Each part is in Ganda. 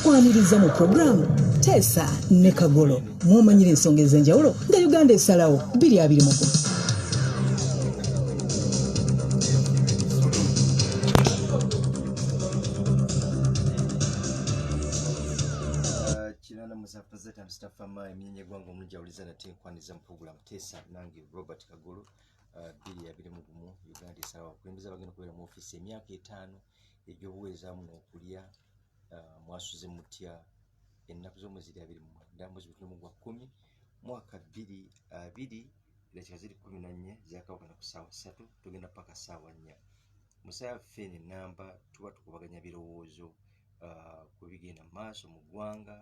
tukwaniriza mu programu Teesa ne Kagolo mwomanyira ensonga ez'enjawulo nga Uganda esalawo 2021. President Mustafa Mai mnyenye gwangu omujawuliza nate nkwaniza mu program Teesa nange Robert Kagolo 2021 Uganda esalawo kulembeza bagenda kubeera mu office emyaka 5 egy'obuweereza mu okulya mwasuze mutya ennaku z'omwezi 29 mwezi wa 10 mwaka 2020 era ziri 14 zakawukana ku ssaawa 3 tugenda paka ssaawa 4 musaya fene namba tuba tukubaganya birowoozo ku bigenda maaso mu ggwanga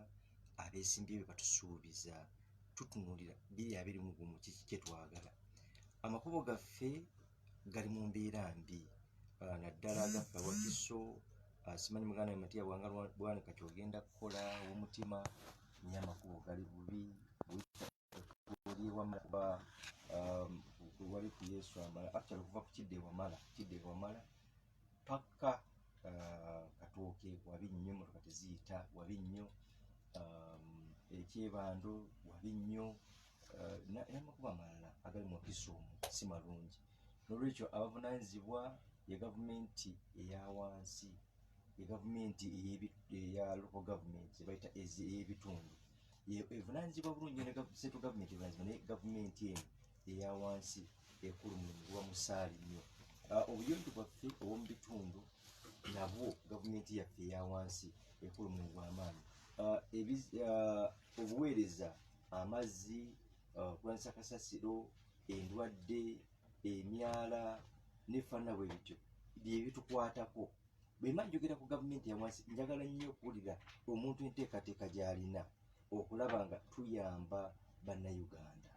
abeesimbyeyo batusuubiza tutunulira 2021 kiki kye twagala amakubo gaffe gali mu mbeera mbi naddala gaffe Wakiso simanyi muganda Matiya bwanika kyogenda kukola w'omutima naye amakubo gali bubi wamala wali ku Yesu amala actually kuva ku kidde wamala paka Katooke wabi nnyo motoka teziyita wabi nnyo ekyebando wabi nnyo n'amakubo amalala agali mu Wakiso si malungi n'olwekyo abavunaanyizibwa ya gavumenti eya wansi ya gavumenti eya local government bayita ey'ebitundu evunaanyizibwa bulungi ne central government evunaanyizibwa naye gavumenti eno eya wansi ekulu mulimu guba musaali nnyo obuyonjo bwaffe obw'omu bitundu nabwo gavumenti yaffe eya wansi ekulu mulimu gw'amaanyi obuweereza amazzi kulwanyisa kasasiro endwadde emyala n'efaanana bwe bityo bye bitukwatako bwe mba njogera ku gavumenti ya wansi njagala nnyo okuwulira omuntu enteekateeka gy'alina okulaba nga tuyamba bannayuganda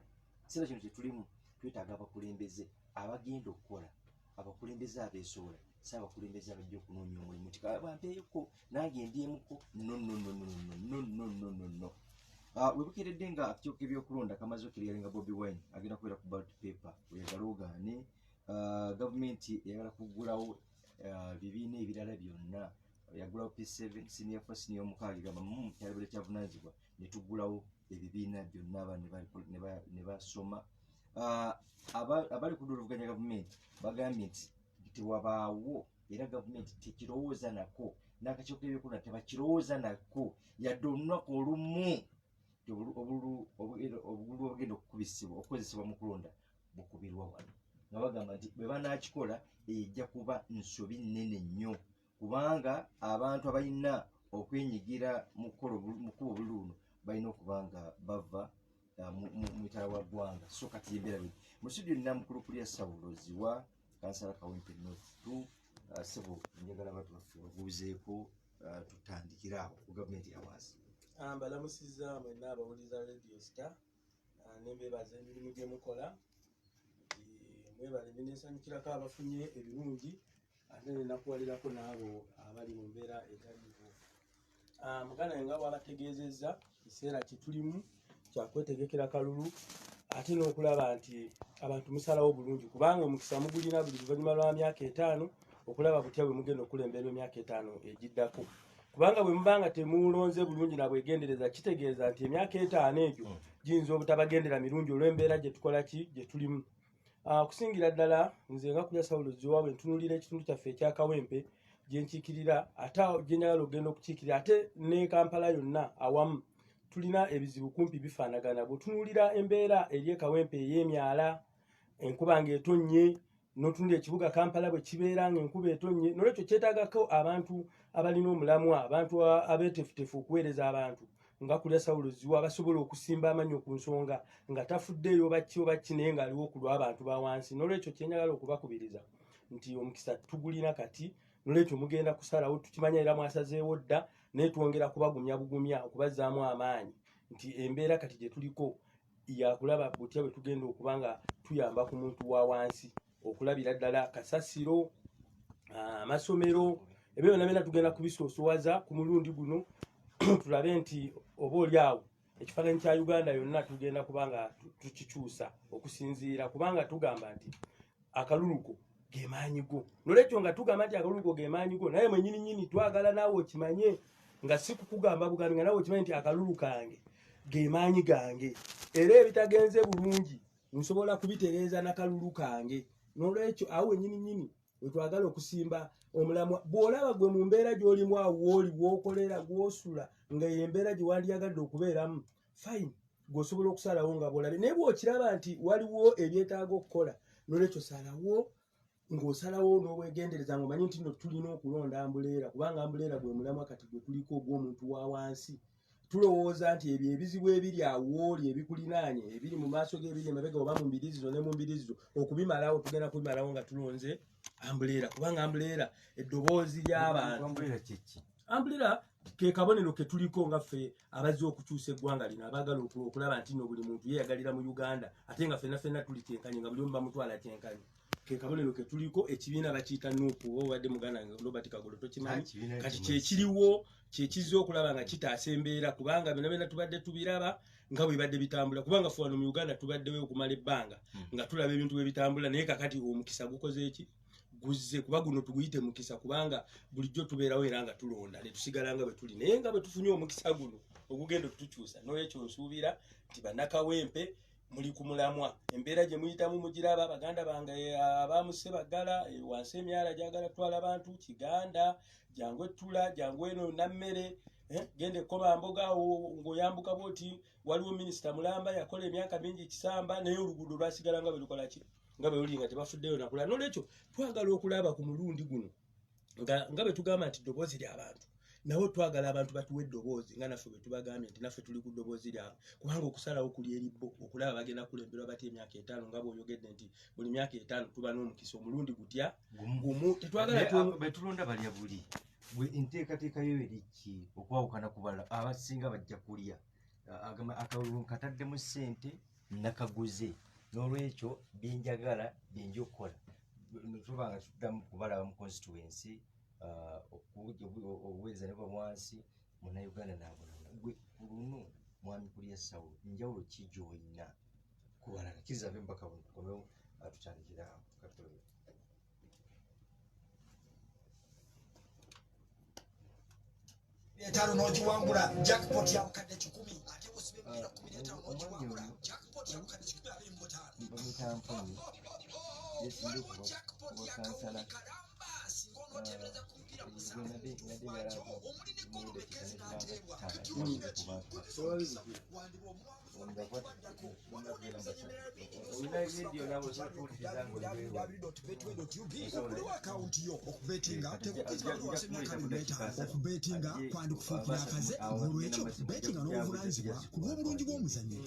kiseera kino kye tulimu twetaaga abakulembeze abagenda okukola abakulembeze abeesobola si abakulembeze abajja okunoonya omulimu nti bampeeyoko nange ndyemuko no webukeeredde nga akitooka ebyokulonda kamaze okiryalinga Bobi Wine agenda kubeera ku ballot paper oyagala ogaane gavumenti eyagala kuggulawo bibiina ebirala byonna yagulawo P7 senior force senior omukaaga gamba kyalibule kyavunaanyizibwa ne tuggulawo ebibiina byonna abaana ne basoma abali kuduluvuganya gavumenti bagambye nti tewabaawo era gavumenti tekirowooza nako n'akakiiko k'ebyokulonda tebakirowooza nako yadde olunaku olumu obululu obugenda okukozesebwa mu kulonda bukubirwa wano nga bagamba nti bwe banaakikola ejja kuba nsobi nnene nnyo kubanga abantu abalina okwenyigira mu kuba obululu buno balina okuba nga bava mu mitala wa ggwanga so kati embeera bino mu studio nina mukulu kulya Sawuloziwa kansala Kawempe North sebo njagala abantu baffe babuuzeeko tutandikira awo ku gavumenti ya wansi mbalamusizza mwenna abawuliza Radio Star nembeebaza emirimu gye mukola mwebale nenesanyukirako abafunye ebirungi ate nenakuwalirako n'abo abali mu mbeera etaliiwo muganda nga bw'abategeezezza kiseera kye tulimu kyakwetegekera kalulu ate n'okulaba nti abantu musalawo bulungi kubanga omukisa mugulina buli luvannyuma lwa myaka 5 okulaba butya bwe mugenda okulembera emyaka 5 egiddako kubanga bwe mubanga temulonze bulungi na bwegendereza kitegeeza nti emyaka 5 egyo giyinza obutabagendera mirungi olw'embeera gye tukola gye tulimu kusingira ddala nze nga kulya Sawuloziwa bwe ntunuulira ekitundu kyaffe ekya Kawempe gye nkiikirira ate gye njagala okugenda okukiikirira ate ne Kampala yonna awamu tulina ebizibu kumpi bifaanagana bw'otunuulira embeera eri e Kawempe ey'emyala enkuba ng'etonnye n'otunuulira ekibuga Kampala bwe kibeera ng'enkuba etonnye n'olwekyo kyetaagako abantu abalina omulamwa abantu abeetefutefu okuweereza abantu nga kulya Sawuloziwa basobola okusimba amanyo ku nsonga nga tafuddeeyo baki naye ng'aliwo ku lw'abantu ba wansi n'olwekyo kyenjagala okubakubiriza nti omukisa tugulina kati n'olwekyo mugenda kusalawo tukimanya era mwasazeewo dda naye twongera kubagumya bugumya okubazzaamu amaanyi nti embeera kati gye tuliko yakulaba butya bwe tugenda okuba nga tuyamba ku muntu wa wansi okulabira ddala kasasiro amasomero ebyo byonna tugenda kubisoosowaza ku mulundi guno tulabe nti oba oli awo ekifaananyi kya Uganda yonna tugenda kubanga tukikyusa okusinziira kubanga tugamba nti akaluluko gemaanyigo n'olwekyo nga tugamba nti akaluluko gemaanyigo naye mwennyini twagala naawe okimanye nga si kukugamba bugambi nga nawe okimanyi nti akalulu kange ge maanyi gange era ebitagenze bulungi nsobola kubitereeza n'akalulu kange. N'olwekyo awo wennyini wetwagala okusimba omulamwa bw'olaba gwe mu mbeera gy'olimu awo wooli w'okolera gw'osula nga embeera gye wandiyagadde okubeeramu fine gw'osobola okusalawo nga bw'olabe naye bw'okiraba nti waliwo ebyetaaga okukola n'olwekyo salawo ng'osalawo n'obwegendereza ng'omanyi nti nno tulina okulonda ambuleera kubanga ambuleera gwe mulamwa kati gwe tuliko ogw'omuntu wa wansi. Tulowooza nti ebyo ebizibu ebiri awooli ebikulinaanye ebiri mu maaso g'ebiri emabega oba mu mbirizizo ne mu mbirizizo okubimalawo tugenda kubimalawo nga tulonze ambuleera kubanga ambuleera eddoboozi ly'abantu. Ambuleera ke kabonero ke tuliko nga ffe abazze okukyusa eggwanga lino abaagala okulaba nti nno buli muntu yeeyagalira mu Uganda ate nga ffenna tuli kyenkanye nga buli omu bamutwala kyenkanye. Ke kabonero ke tuliko ekibiina bakiyita nuupu oba obadde muganda Robert Kagolo tokimanyi kati kyekiriwo kyekizza okulaba nga kitaasa embeera kubanga byonna tubadde tubiraba nga bwe bibadde bitambula kubanga ffe wano mu Uganda tubaddewo okumala ebbanga nga tulaba ebintu bwe bitambula naye kakati omukisa gukoze eki guzze kuba guno tuguyite mukisa kubanga bulijjo tubeerawo era nga tulonda ne tusigala nga bwe tuli naye nga bwe tufunye omukisa guno ogugenda okutukyusa n'olwekyo nsuubira nti bannakawempe muli ku mulamwa embeera gye muyitamu mugiraba baganda bange abaamu Ssebaggala wansi emyala gyagala twala abantu Kiganda jangu ettula jangu eno nammere gende Komamboga ng'oyambuka bwoti waliwo minisita Mulamba yakola emyaka mingi Kisamba naye oluguudo lwasigala nga bwe lukola ki nga bwe luli nga tebafuddeyo nakula. N'olwekyo twagala okulaba ku mulundi guno nga bwe tugamba nti ddoboozi ly'abantu nawe twagala abantu batuwa eddoboozi nga naffe bwe tubagambye nti naffe tuli ku ddoboozi lyabwe kubanga okusalawo kuli eribbo okulaba bagenda kulemberwa batya emyaka 5 nga bw'oyogedde nti buli myaka 5 tuba n'omukisa omulundi gutya gumu tetwagala betulonda balya buli bwe enteekateeka yo eriki okwawukana ku balala abasinga bajja kulya akalulu nkataddemu ssente nakaguze n'olwekyo byenjagala byenja okukola tubanga tuddamu kubalaba mu constituency obuweereza ne bwa wansi munnauganda n'abulala gwe ku luno mwami kulya Sawulo njawulo ki gy'olina ku balala kizave mpaka bukomewo tutandikira awo katole etano n'ogiwangula jackpot ya bukadde 10 ate osibe mira 15 n'ogiwangula jackpot ya bukadde 15 abiri kansala ngonotebereza kumpira musanvu omulinde gono bekezi n'ateebwa kati okuliwa akawunti yo okubetinga okubetinga kwandikufuukira akaze olwekyo betinga n'obuvunanyizibwa ku lw'obulungi bw'omuzannyo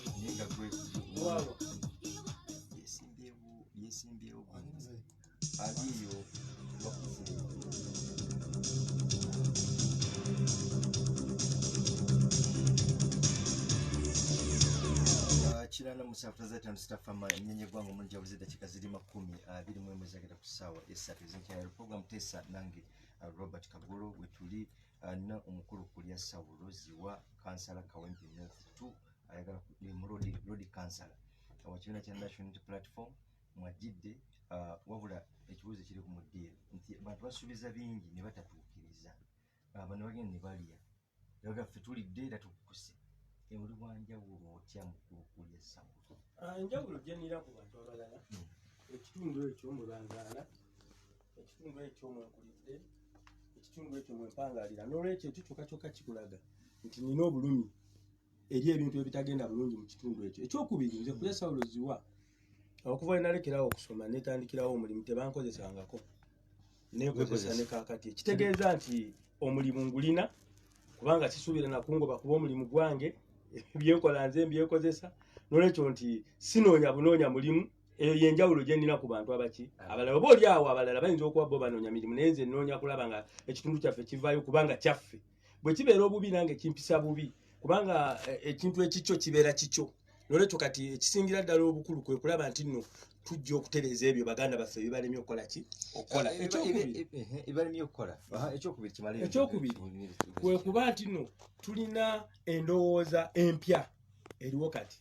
yesimbyewo aliyo kirana musafu tazatano stafama nyenye gwangu munja buzida chikazidi 10 mwezi zagenda ku ssaawa esatu ezenkya program tesa nange Robert Kagolo wetuli na omukulu kulya Sawulo ziwa kansala Kawempe North 2 ayagala ku road kansala wakibiina kya National Unity Platform mwajidde wabula ekibuuzo kiri ku mudiiro nti abantu basuubiza bingi ne batatuukiriza bano bagenda ne balya yaga ffe tulidde era tukukuse oli wanjawulo otya mukulu kulya Sawulo enjawulo gyenira ku bantu abalala ekitundu ekyo mubangaala ekitundu ekyo mwenkulidde ekitundu ekyo mwempangaalira n'olwekyo ekyo kyokka kikulaga nti nina obulumi eri ebintu ebitagenda bulungi mu kitundu ekyo. Ekyokubiri nze kulya Sawulo ziwa okuva nalekerawo okusoma netandikirawo omulimu tebankozesangako nekozesa ne kaakati kitegeeza nti omulimu ngulina kubanga sisuubira nakungoba kuba omulimu gwange byenkola nze mbyekozesa n'olwekyo nti sinoonya bunoonya mulimu eyo yenjawulo gye nnina ku bantu abaki abalala oba oli awo abalala bayinza okuba bo banoonya mirimu naye nze nnoonya kulaba nga ekitundu kyaffe kivaayo kubanga kyaffe bwe kibeera obubi nange kimpisa bubi kubanga ekintu ekikyo kibeera kikyo n'olwekyo kati ekisingira ddala obukulu kwe kulaba nti nno tujja okutereeza ebyo baganda baffe bibalemye okukola ki okukola ekyokubiri kwe kuba nti nno tulina endowooza empya eriwo kati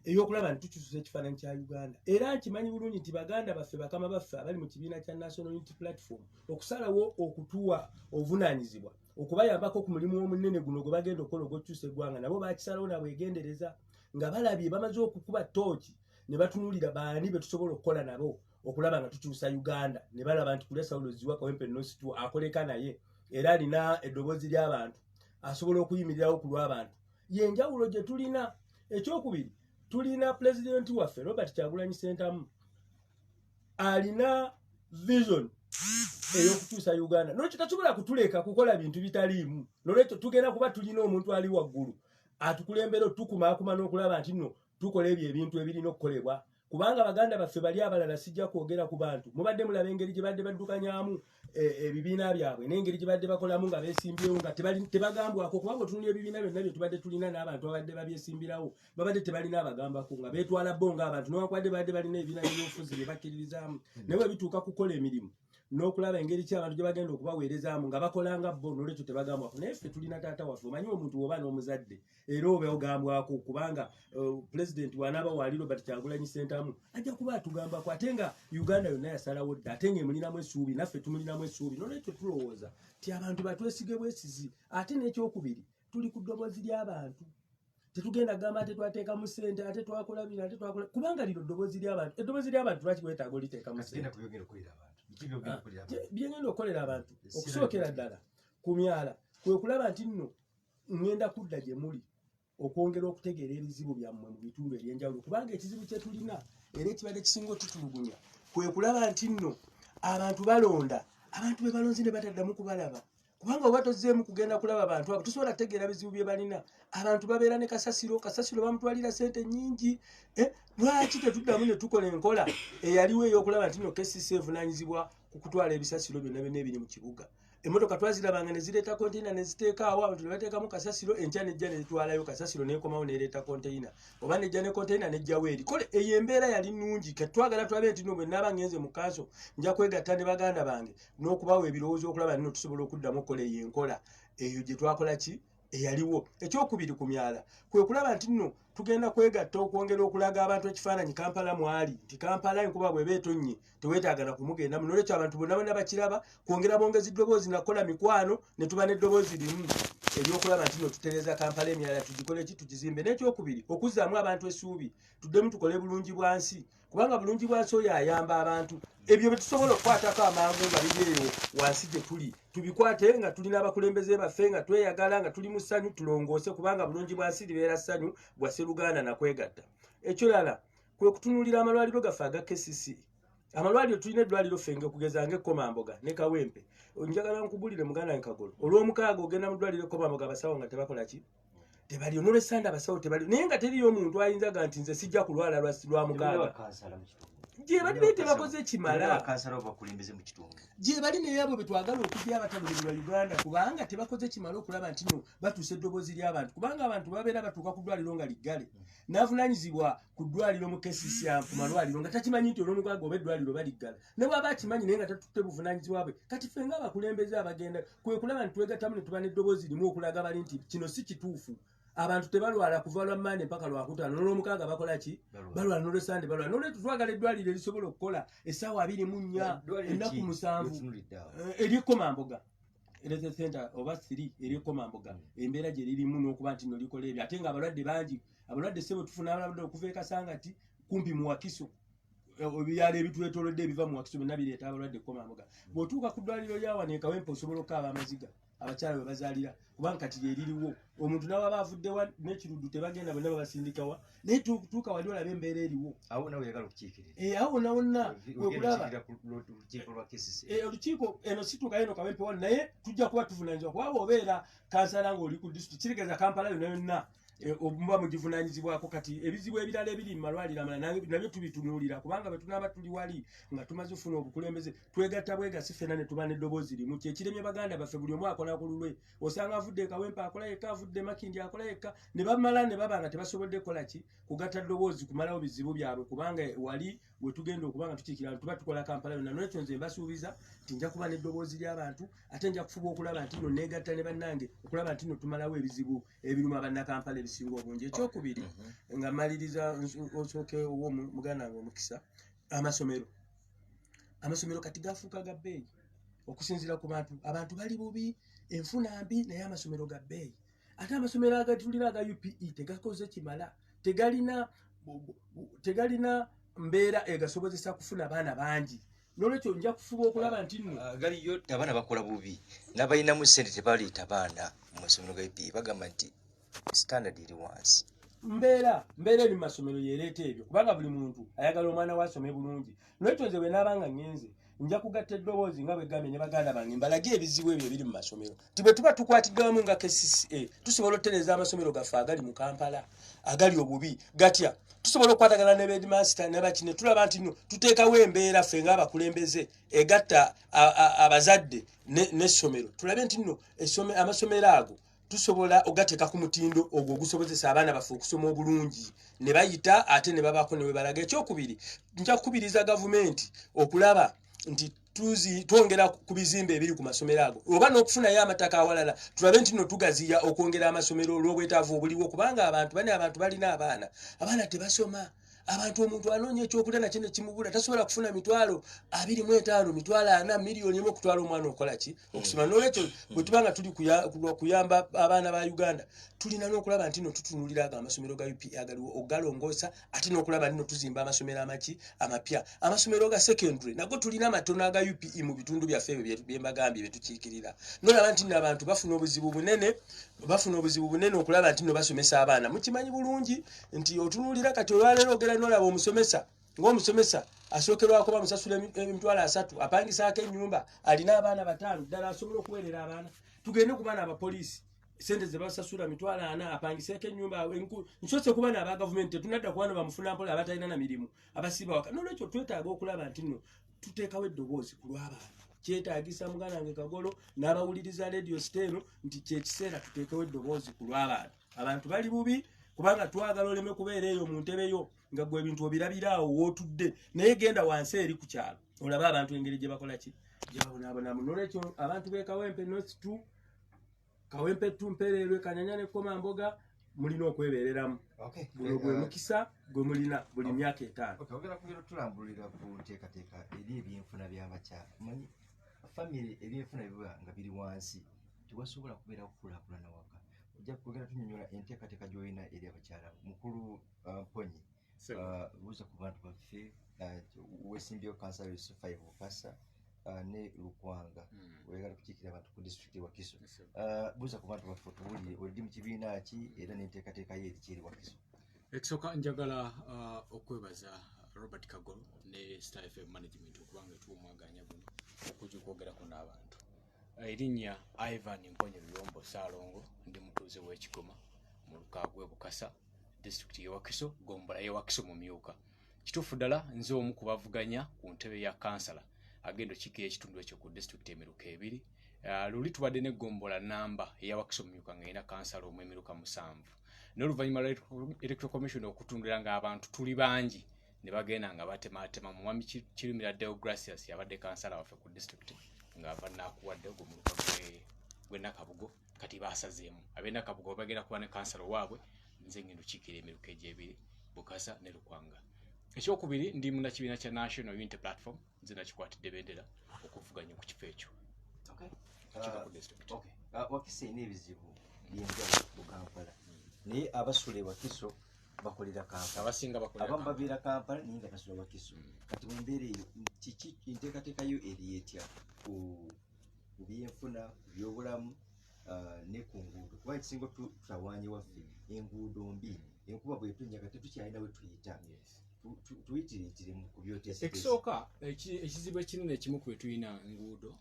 ey'okulaba nti tukyusa ekifaananyi kya Uganda era nkimanyi bulungi nti baganda baffe bakama baffe abali mu kibiina kya National Unity Platform okusalawo okutuwa obuvunaanyizibwa okubayambako ku mulimu omunene guno gwe bagenda okukola ogw'okukyusa eggwanga nabo bakisalawo nabwegendereza nga balabye bamaze okukuba tooki ne batunuulira baani be tusobola okukola nabo okulaba nga tukyusa Uganda ne balaba nti kulesa oloziwa Kawempe Nositu akoleka naye era alina eddoboozi ly'abantu asobola okuyimirirawo ku lw'abantu yenjawulo gye tulina. Ekyokubiri tulina pulezidenti waffe Robert Kyagulanyi Ssentamu alina vision ey'okukyusa Uganda nolwekyo tasobola kutuleka kukola bintu bitaliimu. Nolwekyo tugenda kuba tulina omuntu ali waggulu atukulembera otukumaakuma n'okulaba nti nno tukola ebyo ebintu ebirina okukolebwa kubanga baganda baffe bali abalala sijja kwogera ku bantu mubadde mulaba engeri gye badde baddukanyaamu ebibiina byabwe n'engeri gye badde bakolamu nga beesimbyewo nga tebagambwako kubanga otunula ebibiina byonna bye tubadde tulina n'abantu babadde babyesimbirawo babadde tebalina abagambako nga beetwala bo ng'abantu newankubadde badde balina ebibiina by'obufuzi bye bakkiririzaamu naye bwe bituuka kukola emirimu n'okulaba engeri ki abantu gye bagenda okubaweerezaamu nga bakolanga bo n'olwekyo tebagambwako. Naye ffe tulina taata waffe omanyi omuntu woba n'omuzadde era oba ogambwako kubanga pulezidenti wanaaba waali Robert Kyagulanyi Ssentamu ajja kuba atugambako ate nga Uganda yonna yasalawo dda ate ng'emulinamu essuubi naffe tumulinamu essuubi n'olwekyo tulowooza ti abantu batwesige bwesizi. Ate n'ekyokubiri tuli ku ddoboozi ly'abantu tetugenda gamba ate twateekamu ssente ate twakola bino ate twakola kubanga lino ddoboozi ly'abantu eddoboozi ly'abantu lwaki weetaaga oliteekamu ssente byengenda okukolera abantu okusookera ddala ku myala kwe kulaba nti nno ngenda kudda gye muli okwongera okutegeera ebizibu byammwe mu bitundu eby'enjawulo kubanga ekizibu kye tulina era ekibadde kisinga otutulugunya kwe kulaba nti nno abantu balonda abantu be balonzi ne bataddamu kubalaba kubanga oba tozzeemu kugenda kulaba abantu abo tusobola kutegeera bizibu bye balina. Abantu babeera ne kasasiro bamutwalira ssente nnyingi lwaki tetuddamu ne tukola enkola eyaliwo ey'okulaba nti no KCCA evunaanyizibwa ku kutwala ebisasiro byonna byonna ebiri mu kibuga. Emmotoka twazirabanga ne zireeta konteyina ne ziteeka awo abantu ne bateekamu kasasiro enkya nejja ne zitwalayo kasasiro n'ekomawo n'ereeta konteyina oba nejja ne konteyina nejjawo eri kole eyo embeera yali nnungi kati twagala tulabe nti no bwe naaba ngenze mu kanso nja kwegatta ne baganda bange n'okubawa ebirowoozo okulaba nino tusobola okuddamu okukola eyo enkola eyo gye twakola ki eyaliwo. Ekyokubiri ku myala kwe kulaba nti nno tugenda kwegatta okwongera okulaga abantu ekifaananyi Kampala mwali nti Kampala enkuba bwe beetonnye teweetaagana kumugendamu n'olwekyo abantu bonna bonna bakiraba kwongera bongezi ddoboozi nakola mikwano ne tuba n'eddoboozi limu ebyokulaba nti no tutereeza Kampala emyala tugikole ki tugizimbe. N'ekyokubiri okuzzaamu abantu essuubi tuddemu tukole bulungi bwansi kubanga bulungi bwansi oyo ayamba abantu ebyo bye tusobola okukwatako amangu nga biri eyo wansi gye tuli tubikwate nga tulina abakulembeze baffe nga tweyagala nga tuli mu ssanyu tulongoose kubanga bulungi bwansi libeera ssanyu bwa Sseruganda nakwegatta. Ekirala kwe kutunuulira amalwaliro gaffe aga KCCA. Amalwaliro tulina eddwaliro ffenge okugeza ng'Ekkomamboga ne Kawempe. Njagala nkubulire muganda Nkagolo olw'omukaaga ogenda mu ddwaliro Ekkomamboga abasawo nga tebakola ki tebaliyo n'olwesanda abasawo tebaliyo naye nga teriyo omuntu ayinzaga nti nze sijja kulwala lwa mukaaga gye bali naye tebakoze kimala gye bali naye abo betwagala okujja abatabulirwa Uganda kubanga tebakoze kimala okulaba nti no batuusa eddoboozi ly'abantu kubanga abantu babeera batuuka ku ddwaliro nga liggale n'avunaanyizibwa ku ddwaliro mu KCCA ku malwaliro nga takimanyi nti olw'omukaaga oba eddwaliro baliggala ne bw'aba akimanyi naye nga tatutte buvunaanyizibwa bwe kati ffe ng'abakulembeze abagenda kwe kulaba nti twegattamu ne tuba n'eddoboozi limu okulaga bali nti kino si kituufu. Abantu tebalwala kuva lwa Mande mpaka Lwakutaano n'olw'omukaaga bakola ki balwala n'olw'esande balwala n'olwekyo twagala eddwaliro erisobola okukola essaawa 24 ennaku 7 ery'Ekkomamboga Health Center oba 3 ery'Ekkomamboga embeera gye lirimu n'okuba nti no likola ebyo ate ng'abalwadde bangi abalwadde ssebo tufuna abalwadde okuva e Kasangati kumpi mu Wakiso ebyalo ebitwetoolodde ebiva mu Wakiso byonna bireeta abalwadde Ekkomamboga. Bw'otuuka ku ddwaliro lyawa ne Kawempe osobola okukaaba amaziga abakyala bwe bazaalira kubanga kati lyeririwo omuntu n'ababa avuddewa n'ekiruddu tebagenda bonna babasindikawa naye tuuka wali olaba embeera eriwo awo nawe oyagala okukiikirira awo wonna wekulaba olukiiko eno situukayo eno Kawempe wano naye tujja kuba tuvunaanyizibwa kubanga obeera kansala ng'oli ku disitulikiti kitegeeza Kampala yonna yonna omuba mugivunaanyizibwako. Kati ebizibu ebirala ebiri mu malwaliro amalala nabyo tubitunuulira kubanga bwe tunaaba tuli wali nga tumaze ofuna obukulembeze twegatta bwegasi ffenna ne tuba n'eddoboozi limu kyekiremye baganda baffe buli omu akola ku lulwe osanga avudde Kawempe akola yekka avudde Makindi akola yekka ne bamala ne baba nga tebasobodde kukola ki kugatta ddoboozi kumalawo bizibu byabwe kubanga wali bwe tugenda okuba nga tukiikira tuba tukola Kampala yonna. N'ekyo nze mbasuubiza nti nja kuba n'eddoboozi ly'abantu ate nja kufuba okulaba nti no neegatta ne bannange okulaba nti no tumalawo ebizibu ebiruma bannakampala ebisinga obungi. Ekyokubiri nga mmaliriza osooke owo muganda wange omukisa amasomero kati gafuuka ga bbeeyi okusinziira ku bantu bali bubi enfuna mbi naye amasomero ga bbeeyi ate amasomero agatulira aga UPE tegakoze kimala tegalina mbeera egasobozesa kufuna abaana bangi nolwekyo nja kufuba okulaba nti nno galiyo abaana bakola bubi n'abalinamu ssente tebaleeta baana mu masomero ga UPE bagamba nti standard eri wansi mbeera eri mu masomero yeereeta ebyo kubanga buli muntu ayagala omwana wasome bulungi nolwekyo nze bwe naabanga ngenze nja kugatta eddoboozi nga bwe gambye ne baganda bange mbalage ebizibu ebyo ebiri mu masomero ti bwe tuba tukwatiddwa wamu nga KCCA tusobola okutereeza amasomero gaffe agali mu Kampala agali obubi gatya tusobola okukwatagana ne bedmaster ne bakine tulaba nti no tuteekawo embeera ffe ng'abakulembeze egatta abazadde n'essomero tulabe nti nno amasomero ago tusobola ogateeka ku mutindo ogwo ogusobozesa abaana baffe okusoma obulungi ne bayita ate ne babaako ne we balaga ekyokubiri nja kukubiriza gavumenti okulaba nti twongera ku bizimbe ebiri ku masomero ago oba n'okufunayo amataka awalala tulabe nti no tugaziya okwongera amasomero olw'obwetaavu obuliwo kubanga abantu balina abaana tebasoma abantu omuntu anoonya ekyokulya nakyo ne kimubula tasobola kufuna mitwalo 25 mitwalo 4 miliyoni emu okutwala omwana okola ki okusoma n'olwekyo bwe tubanga tuli kuyamba abaana ba Uganda tulina n'okulaba nti no tutunulira amasomero ga UPE agaliwo ogalongoosa ate n'okulaba nti no tuzimba amasomero amapya amasomero ga secondary nago tulina amatono aga UPE mu bitundu byaffe ebyo bye mbagambye bye tukiikirira n'olaba nti abantu bafuna obuzibu bunene okulaba nti no basomesa abaana mukimanyi bulungi nti otunulira kati olwaleero ogera n'olaba omusomesa ng'omusomesa asookerwako bamusasula emitwalo 3 apangisaako ennyumba alina abaana 5 ddala asobola okuweerera abaana tugende ku baana abapoliisi sente ze basasula mitwalo 4 apangiseeko ennyumba nsoose kuba n'aba gavumenti tetunadda kubana bamufuna mpola abatalina na mirimu abasiba waka n'olwekyo twetaaga okulaba nti nno tuteekawo eddoboozi ku lw'abaana kyetaagisa muganda wange Kagolo n'abawuliriza radio station nti kyekiseera tuteekewo eddoboozi ku lw'abaana abantu bali bubi kubanga twagala oleme kubeera eyo mu ntebe yo nga gwe ebintu obirabiraawo wootudde naye genda wansi eri ku kyalo olaba abantu engeri gye bakola ki gye babonaabonamu n'olwekyo abantu b'e Kawempe North 2 Kawempe 2 Mpereerwe Kanyanya ne Komamboga mulina okwebeereramu guno gwe mukisa gwe mulina buli myaka 5 ogera kugera tulambulira ku nteekateeka eri ebyenfuna by'abakyala manyi famire ebyenfuna biba nga biri wansi tewasobola kubeera kukulaakulana waka ojja kwogera tunyonyola enteekateeka gy'olina eri abakyala mukulu Mponyi buuza ku bantu baffe weesimbyewo kansala Yusuf Bukasa ne Lukwanga oyagala kukiikira abantu ku disitulikiti e Wakiso buuza ku bantu baffe otubuulire oli mu kibiina ki era n'enteekateeka ye eri kyeri Wakiso. Ekisooka njagala okwebaza Robert Kagolo ne Star FM management okubanga tuwumwaganya guno okujja okwogerako n'abantu. Erinnya Ivan Mponyi Luyombo Saalongo ndi mutuuze w'Ekigoma mu Lukaagwe Bukasa disitulikiti y'e Wakiso Gombola y'e Wakiso mu Myuka. Kituufu ddala nze omu ku bavuganya ku ntebe ya kansala agenda okiikira ekitundu ekyo ku disitulikiti emiruka 2 luli tubadde ne Gombola namba eya Wakiso mu Myuka ng'erina kansala omu emiruka 7 n'oluvannyuma lwa Electoral Commission okutundira ng'abantu tuli bangi ne bagenda nga batematema mu mwami Kirumira Deogracius yabadde kansala waffe ku disitulikiti ng'ava naakuwadde ogwo mu luka gwe Nakabugo kati baasazeemu ab'e Nakabugo bagenda kuba ne kansala waabwe nze ngenda okiikira emiruka egy'ebiri Bukasa ne Lukwanga. Ekyokubiri ndi munnakibiina kya National Unity Platform nze nakikwatidde bendera okuvuganya ku kifo ekyo. Wakiso erina ebizibu by'enjawulo mu Kampala naye abasula e Wakiso bakolera Kampala abasinga bakolera abamu babeera Kampala naye nga basula Wakiso kati mu mbeera eyo kiki enteekateeka yo eri etya ku byenfuna ku byobulamu ne ku nguudo kuba ekisinga tutawaanye waffe enguudo mbi enkuba bwetonyaga tetukyalina we tuyita tuyitiriitire ku byoteesa. Ekisooka ekizibu ekinene ekimu ku bye tulina nguudo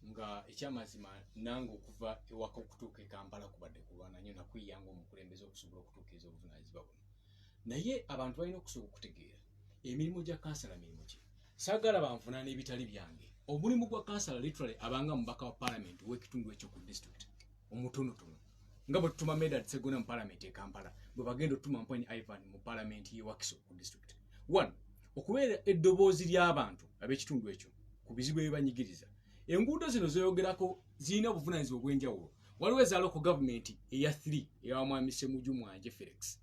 nga ekyamazima nange okuva ewaka okutuuka e Kampala kubadde kulwana nnyo nakwiyanga omukulembeze okusobola okutuukiriza obuvunaanyizibwa buno naye abantu balina okusobola okutegeera emirimu gya kansala mirimu ki saagala banvunaana ebitali byange omulimu gwa kansala literally abanga mubaka wa paalamenti w'ekitundu ekyo ku disitulikiti omutonotono nga bwe tutuma Medard Segona mu paalamenti e Kampala bwe bagenda otuma Mponyi Ivan mu paalamenti y'e Wakiso ku disitulikiti. 1 okubeera eddoboozi ly'abantu ab'ekitundu ekyo ku bizibu ebibanyigiriza. Enguudo zino zeyogerako zirina obuvunaanyizibwa obw'enjawulo. Waliwo eza local government eya 3 eya mwami Ssemujju Mwanje Felix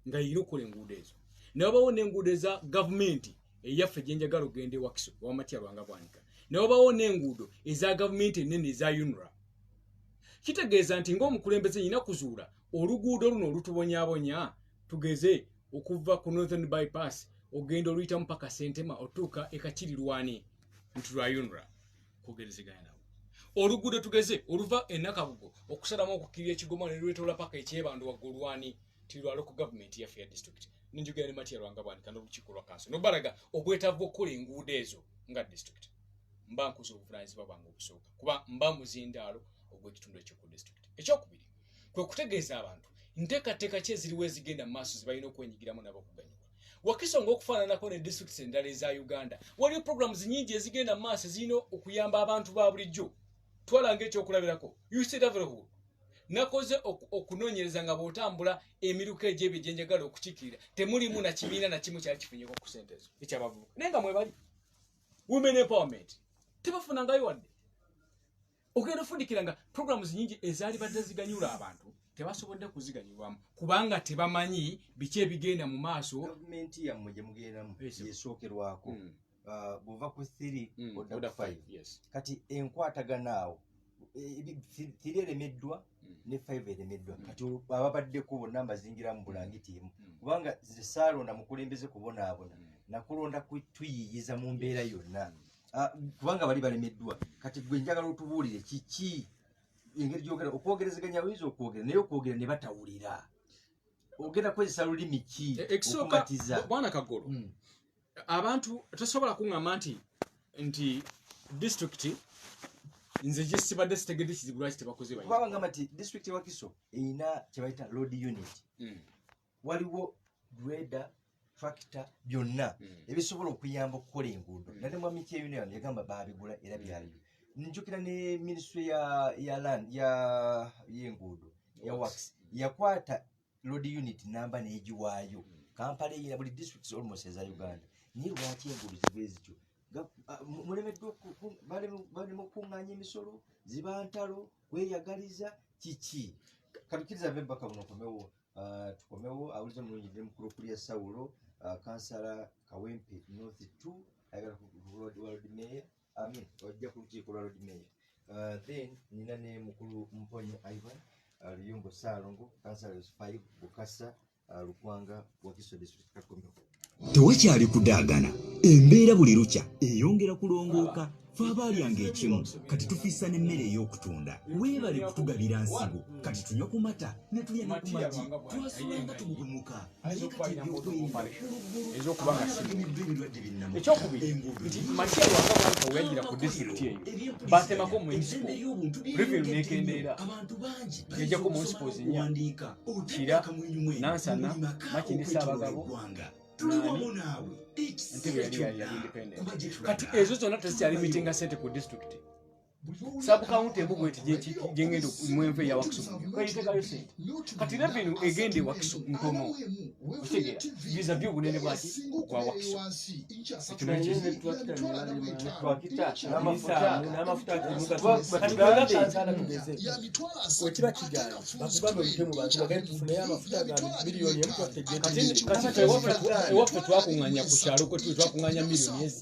nga yina okukola enguudo ezo. Ne wabawo n'enguudo eza gavumenti eyaffe gye njagala ogenda e Wakiso Wamatiya Lwanga Bwanika. Ne wabawo n'enguudo eza gavumenti ennene eza UNRA. kitegeeza nti ng'omukulembeze nyina kuzuula oluguudo luno olutubonyabonya tugeze okuva ku Northern Bypass ogenda oluyitamu paka Sentema otuuka ekakirirwani nti lwayunra kugerezeganya nawo oluguudo tugeze oluva enakabugo okusalamu okukirira ekigoma ne lwetoola paka ekyebando waggulwani tilwalo ku government yaffe ya district ninjugera ne Matiya Lwangabwanika n'olukiiko lwa kanso nobalaga obwetaavu okukola enguudo ezo nga district mba nkuza obuvunaanyizibwa bwange obusooka kuba mba muzindaalo ogw'ekitundu ekyoku district ekyokubiri kwe kutegeeza abantu nteekateeka ki eziriwo ezigenda mu maaso zibalina okwenyigiramu nabo okuganyulwa Wakiso ng'okufaananako ne districts endala eza Uganda waliwo programs nyingi ezigenda mu maaso zirina okuyamba abantu ba bulijjo twalanga ekyokulabirako UC Davrehul nakoze okunoonyereza nga bw'otambula emiruka egy'ebyo gye njagala okukiikirira temulimu na kibiina na kimu kyali kifunyeko ku ssente ezo ekyabavubuka naye nga mwebali women empowerment tebafunangayo wadde ogenda ofundikira nga programs nyingi ezaali badde ziganyula abantu tebasobodde kuziganyulwamu kubanga tebamanyi biki ebigenda mu maaso gavumenti yammwe gye mugendamu yesookerwako bw'ova ku 3 odda ku 5 kati enkwataganaawo 3 eremeddwa ne 5 eremeddwa kati ababaddeko bonna mbazingiramu bulangitiimu kubanga zesaalonda mukulembeze kubonaabona nakulonda tuyiyiza mu mbeera yonna kubanga bali balemeddwa kati gwe njagala otubuulire kiki engeri gyogera okwogerezeganya oyinza okwogera naye okwogera ne batawulira ogenda kukozesa lulimi ki okumatiza bwana Kagolo abantu tosobola kuŋŋamba nti district nze gye sibadde sitegedde kizibu lwaki tebakoze bayi kubanga ngamba nti district Wakiso eyina kye bayita road unit waliwo grader tractor byonna ebisobola okuyamba okukola enguudo nate mwami Kyeyunion yagamba baabigula era byaliyo njukira ne ministry ya land y'enguudo ya works yakwata road unit namba n'egiwaayo Kampala eyina buli districts almost eza Uganda naye lwaki enguudo zibe zityo mulemeddwa bali mu kuŋŋaanya emisolo ziba ntalo kweyagaliza kiki katukiriza bebbaka buno tukomewo awuliza mulungi ne mukulu okulya Sawulo kansala Kawempe North 2 ayagala ku road mayor wajja ku lukiiko lwa road mayor then nina ne mukulu Mponye Ivan Luyombo Saalongo kansala 5 Bukasa Lukwanga Wakiso district kakomewo tewakyali kudaagana embeera buli lukya eyongera kulongooka fe abaalyanga ekimu kati tufiisa n'emmere ey'okutunda weebale kutugabira nsigo kati tunywa ku mata ne tulya ne ku magi twasulanga tugugumuka naye kati ebyokwerinda ez'okubanga ebirwadde binnamu ekyokubiri nti Matiya Lwangabwanika weyagira ku district eyo batemako municipal revenue n'ekendeera yajjako municipals nnya Kira Nansana Makindi Ssaabagabo ntebe yali independent kati ezo zonna tezikyali mitinga sente ku district sabu county embugo eti gyengendo mwenve ya Wakiso kayitekayo sente kati revenue egende Wakiso ntono kutegera biza byo bunene bwaki kwa Wakiso wekiba kigaana bakugamba olutemu bantu bagenda tufune amafuta ga miliyoni emu twategedde ewaffe twakuŋŋanya ku kyalo kwe twakuŋŋanya miliyoni ezi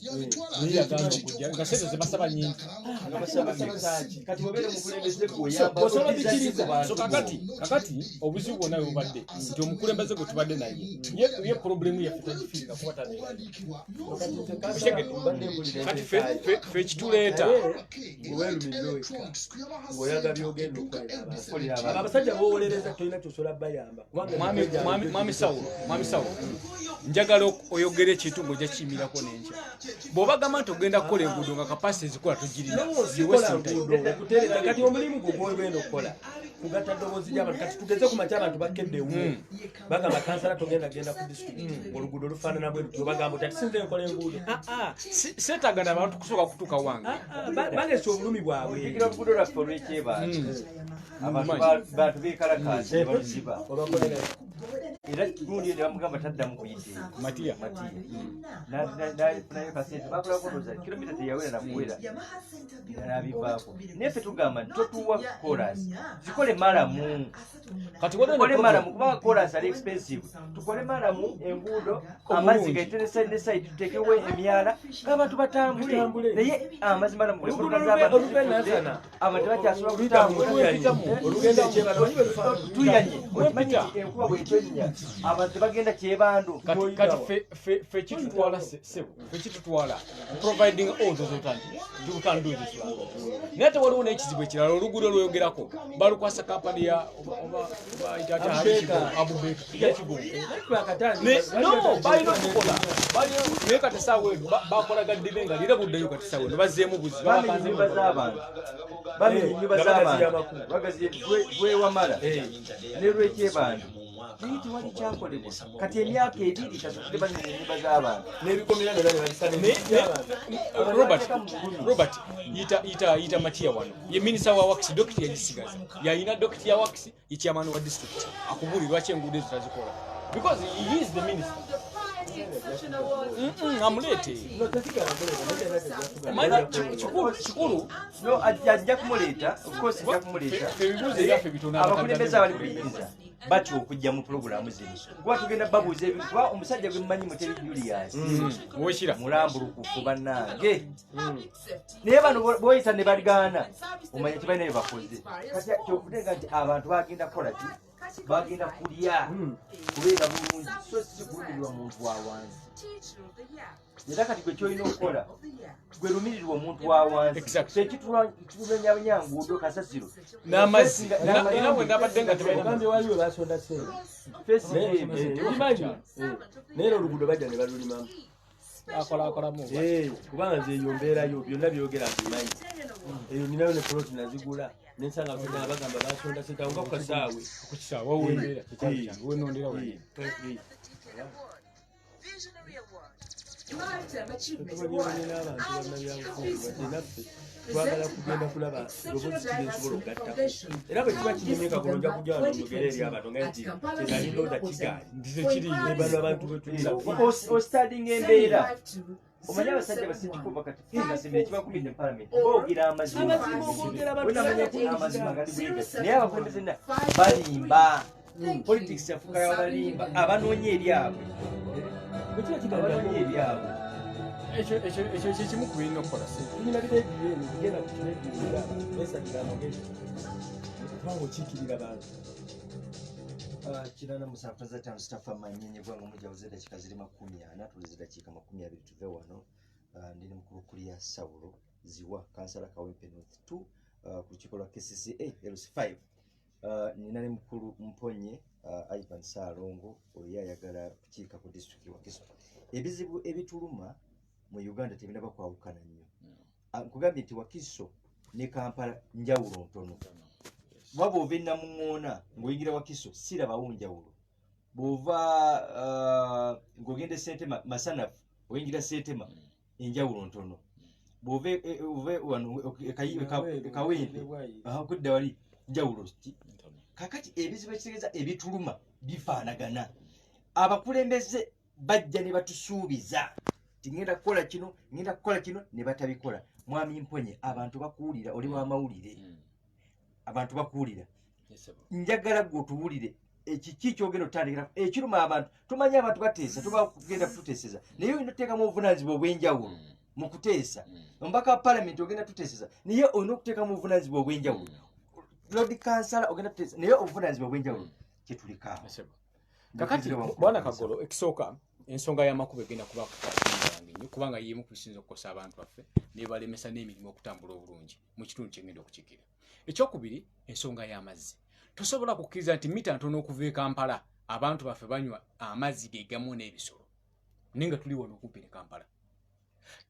naye yagamba okujja nga sente zebasaba nyingi kati obeere mukulembeze gwoyamba so kakati obuzibu bwonna bwebubadde nti omukulembeze gwe tubadde naye ye problemu yaffe tagifiirika kuba kati fe ekituleeta ng'oyaga byogenda okukolera abasajja b'owolereza tolina kyosobola bayamba mwami Sawulo njagala oyogera ekintu ng'ojja kiyimirako n'enkya bw'obagamba nti ogenda kukola enguudo nga kapasite ezikola togirina kati omulimu gwo gwogenda okukola kugatta ddoboozi ly'abantu kati tugeze ku makya abantu bakeddewo bagamba kansala togenda genda ku district oluguudo olufaanana bwe lutyo bagamba oti ati sinze nkola enguudo seetagana abantu kusooka kutuuka wange baleese obulumi bwabwe gira oluguudo lwaffe olw'ekyebantu abantu beekalakaasi ne baluziba era gundi ne bamugamba taddamu kuyita Matiya nayo kasente bakulako noza kilomita teyawera nakuwera nabivaako naye ffe tugamba nti totuwa korasi zikole maramu kati tukole maramu kubanga korasi ali expensive tukole maramu enguudo amazzi gaiteresa ne side tutekewo emyala ng'abantu batambule naye amazzi maramu abantu bakyasobola kutambula olugenda ekyebalo tuyanye okimanyi enkuba bwetwennya abantu bagenda kyebandu kati fe kitutwala sebo fe kitutwala providing all those alternatives we can do this one naye ate waliwo n'ekizibu ekirala oluguudo lweyogerako balukwasa kampani ya abubeka no balina okukola naye kati saawa eno bakolagadde nga lira buddeyo kati saawa eno bazzeemu buzi bamenye ennyumba z'abantu bamenye ennyumba z'abantu bagazi lwewamala ne lwekyebandu naye tewali kyakolebwa kati emyaka ebiri kasukire bamenye ennyumba z'abantu n'ebikomera byonna ne babisana Robert yita Matia wano ye minisita wa wakisi dokiti yagisigaza yayina dokiti ya wakisi ikyamano wa district akubuli lwaki enguudo ezo tazikola because he is the minister amulete kikulu no ajja kumuleeta of course ajja kumuleeta ebibuuzo ebyaffe bitono abakulembeze abali kuyinza batya okujja mu pulogulaamu zino kuba tugenda babuuza ebintu kuba omusajja gwe mumanyi Mutebi Julius wekira mulambulukufu bannange naye bano bwoyita ne baligaana omanye tebalina bye bakoze kati kyokuteega nti abantu bagenda kukola ki bagenda kulya kubeera bulungi so si kulumirirwa muntu wa wansi era kati gwe kyolina okukola gwe lumirirwa omuntu wa wansi tekitulenya nguudo kasasiro n'amazzi era bwe nabadde nga tebalina waliwo basonda sente naye oluguudo bajja ne balulimamu akolamu kubanga nze eyo mbeerayo byonna byogera bimanyi eyo ninayo ne poloti nazigula nensanga kuna abagamba basonda sente nga kukasaawe kukisaawe wewembeera tekyange wenondera we twagala kugenda kulaba robozi kigensobola okugattako era bwe kiba kinyemeka kulonja kujja wano omugere eri abantu nga nti tegalindooza kigaali nebano abantu ostadinga embeera omanyi abasajja basindikuva kati fiinasemera ekibakumidde mu palamenti boogera amazima gali bwega naye abakulembeze na balimba politics yafuuka yabalimba abanoonya eryabwe abanoonya eryabwe ekyo kyekimu ku birina okukola tulina bireediyo bigenda ku kireediyo nesalira amagezi kubanga okiikirira bantu kirana musanvu zatano sitafa manyinyi bwangu mujabuze dakika ziri 40 tulize dakika 20 tuve wano ndine mukulu kulia Saulo ziwa kansala Kawempe North 2 ku lukiiko lwa KCCA LC5 ninane mukulu Mponye Ivan Salongo oyo ayagala kukiika ku district wa Kiso ebizibu ebituluma mu Uganda tebinaba kwawukana nnyo nkugambye nti Wakiso ne Kampala njawulo ntono waba ova Namuŋŋoona ng'oyingira Wakiso sirabawo njawulo bw'ova ng'ogenda Ssentema Masanafu oyingira Ssentema enjawulo ntono bw'ova wano Kawempe kudda wali njawulo ki kakati ebizibu ekitegeeza ebituluma bifaanagana abakulembeze bajja ne batusuubiza tingenda kukola kino ngenda kukola kino ne batabikola mwami Mponye abantu bakuwulira oli wa mawulire abantu bakuwulira njagala gwe otuwulire ekiki kyogenda otandikira ekiruma abantu tumanyi abantu bateesa tubagenda kututeeseza naye olina okuteekamu obuvunaanyizibwa obw'enjawulo mu kuteesa omubaka wa palamenti ogenda tuteeseza naye olina okuteekamu obuvunaanyizibwa obw'enjawulo lord kansala ogenda tuteesa naye obuvunaanyizibwa obw'enjawulo kyetulikaawo kakati bwana Kagolo ekisooka ensonga y'amakubo egenda kuba nnyo kubanga yemu kusinza okukosa abantu baffe nebalemesa n'emirimu okutambula obulungi mu kitundu kyengenda okukikira ekyokubiri ensonga y'amazzi tosobola kukkiriza nti mita ntono okuva e Kampala abantu baffe banywa amazzi gegamu n'ebisolo nenga tuli wano okumpi ne Kampala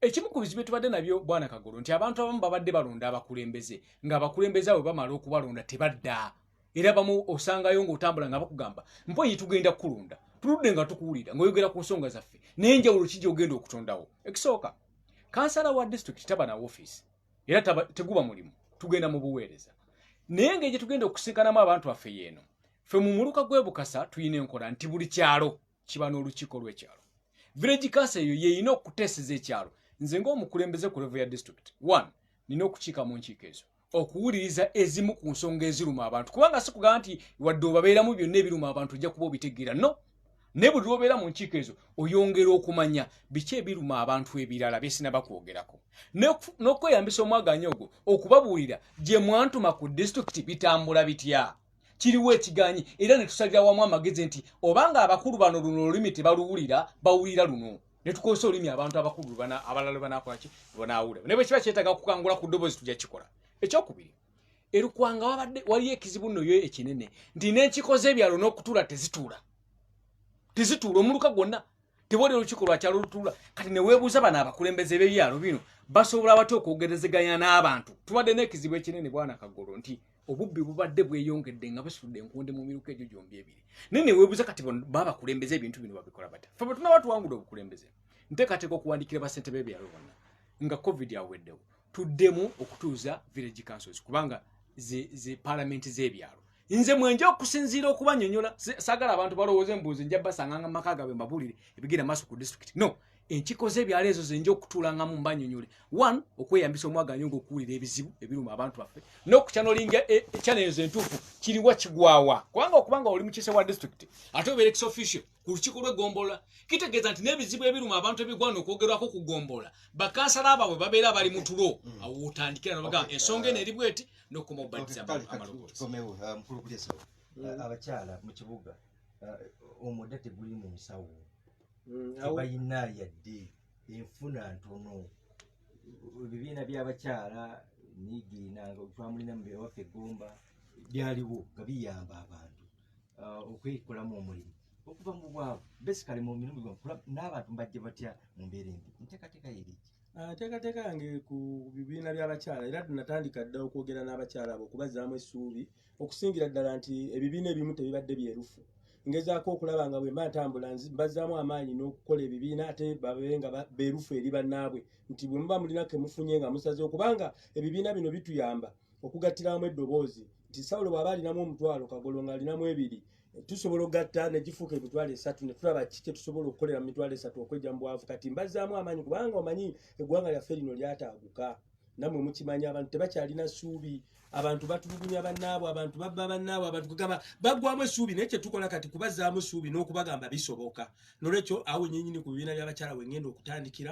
ekimu ku bizibu tubadde nabyo bwana Kagolo nti abantu abamu babadde balonda abakulembeze ng'abakulembeze abo bamala okubalonda tebadda era bamu osangayo ng'otambula nga bakugamba Mponye tugenda kukulonda tuludde nga tukuwulira ng'oyogera ku nsonga zaffe n'enjawulo kijja ogenda okutondawo ekisooka kansala wa district taba na woofiisi era teguba mulimu tugenda mu buweereza naye ng'egye tugenda okusinkanamu abantu baffe yeeno ffe mu muluka gw'e Bukasa tuyina enkola nti buli kyalo kiba n'olukiiko lw'ekyalo village council eyo yeyina okuteeseza ekyalo nze ng'omukulembeze ku level ya district 1 nina okukiika mu nkiiko ezo okuwuliriza ezimu ku nsonga eziruma abantu kubanga si kugamba nti wadde obabeeramu byonna ebiruma abantu ojja kuba obitegeera no ne bwe obeera mu nkiiko ezo oyongera okumanya biki ebiruma abantu ebirala byesina bakwogerako n'okweyambisa omwaganya ogwo okubabuulira gye mwantuma ku disitulikiti bitambula bitya kiriwo ekiganyi era ne tusalira wamu amagezi nti obanga abakulu bano luno olulimi tebaluwulira bawulira luno ne tukozesa olulimi abantu abakulu abalala banakola ki banaawulira ne bwe kiba kyetaaga kukangula ku ddoboozi tujja kikola ekyokubiri erukwanga waliyo ekizibu nno yo ekinene nti n'enkikoze ebyalo n'okutuula tezituula omuluka gwonna teboli olukiiko lwakyalo lutuula kati ne weebuuza bano abakulembeze b'ebyalo bino basobola batya okwogerezeganya n'abantu tubadde n'ekizibu ekinene bwana Kagolo nti obubbi bubadde bweyongedde nga busudde enkunde mu miruka egyo gyombi ebiri naye ne weebuuza kati babakulembeze ebintu bino babikola batya ffe bwe tunaba tuwangula obukulembeze nteekateeka okuwandiikira bassente b'ebyalo bonna nga covid aweddewo tuddemu okutuuza village councils kubanga ze parliament z'ebyalo nze mwenje okusinziira okubanyonyola sagala abantu balowooza embuuzi nja basanga nga maka gaabwe mbabuulire ebigenda maaso ku district no enkiko z'ebyalo ezo zenja okutuulangamu mbanyonyole one okweyambisa omwaganya ng'okuwulira ebizibu ebiruma abantu baffe n'okukyanolinga channels entuufu kiriwa kigwawa kubanga oli mukiise wa district ate obeera ex officio ku lukiiko lw'eggombolola kitegeeza nti n'ebizibu ebiruma abantu ebigwana okwogerwako ku ggombolola bakansala baabwe babeera bali mu tulo awo otandikira nobaga ensonga eno eri bweti n'okoma obbadiza amaloboozi abakyala mu kibuga omudda teguli mu nsawo tebayina yadde enfuna ntono ebibiina by'abakyala nigiina twamulina mu byawaffe eggomba byaliwo nga biyamba abantu okwekolamu omulimu okuva mu bwavu basically mu mirimu n'abantu mbajje batya mu mbeera embi nteekateeka yeriki nteekateeka yange ku bibiina by'abakyala era tunatandika dda okwogera n'abakyala abo okubazzaamu essuubi okusingira ddala nti ebibiina ebimu tebibadde byerufu ngezaako okulaba nga bwe mba ntambula mbazzaamu amaanyi n'okukola ebibiina ate babe nga beerufu eri bannaabwe nti bwe muba mulina ke mufunye nga musazeewo kubanga ebibiina bino bituyamba okugattiramu eddoboozi nti Sawulo bw'aba alinamu omutwalo Kagolo ng'alinamu ebiri tusobola ogatta ne gifuuka emitwalo 3 ne tulaba kiki tusobola okukolera mu mitwalo 3 okwejja mu bwavu kati mbazzaamu amaanyi kubanga omanyi eggwanga lyaffe lino lyataaguka namwe mukimanyi abantu tebakyalina ssuubi abantu batulugunya bannaabwe abantu babba bannaabwe abantu kugamba baggwamu essuubi naye kyetukola kati kubazzaamu essuubi n'okubagamba bisoboka nolwekyo awo nyenyini ku bibiina by'abakyala wengenda okutandikira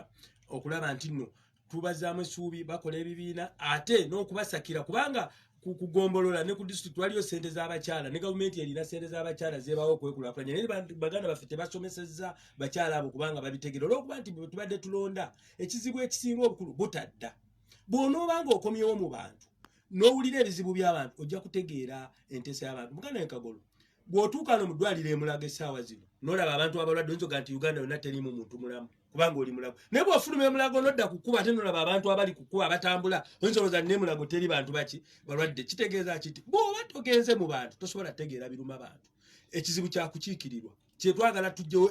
okulaba nti nno tubazzaamu essuubi bakola ebibiina ate n'okubasakira kubanga kugombolola ne ku district waliyo sente z'abakyala ne gavumenti erina sente z'abakyala zeebaawo okwekulaakulanya naye baganda baffe tebasomesezza bakyala abo kubanga babitegera olw'okuba nti bwe tubadde tulonda ekizibu ekisinga obukulu butadda bw'onoobanga okomyewo mu bantu n'owulira ebizibu by'abantu ojja kutegeera enteesa y'abantu muganda Kagolo bw'otuuka no mu ddwaliro emulaga essaawa zino n'olaba abantu abalwadde oyinza nga nti Uganda yonna terimu muntu mulamu kubanga oli mulago naye bw'ofuluma emulago n'odda ku kkuba ate n'olaba abantu abali ku kkuba abatambula oyinza olowooza n'emulago teri bantu baki balwadde kitegeeza kiti bw'oba togenze mu bantu tosobola kutegeera biruma bantu ekizibu kya kukiikirirwa kye twagala tujjewo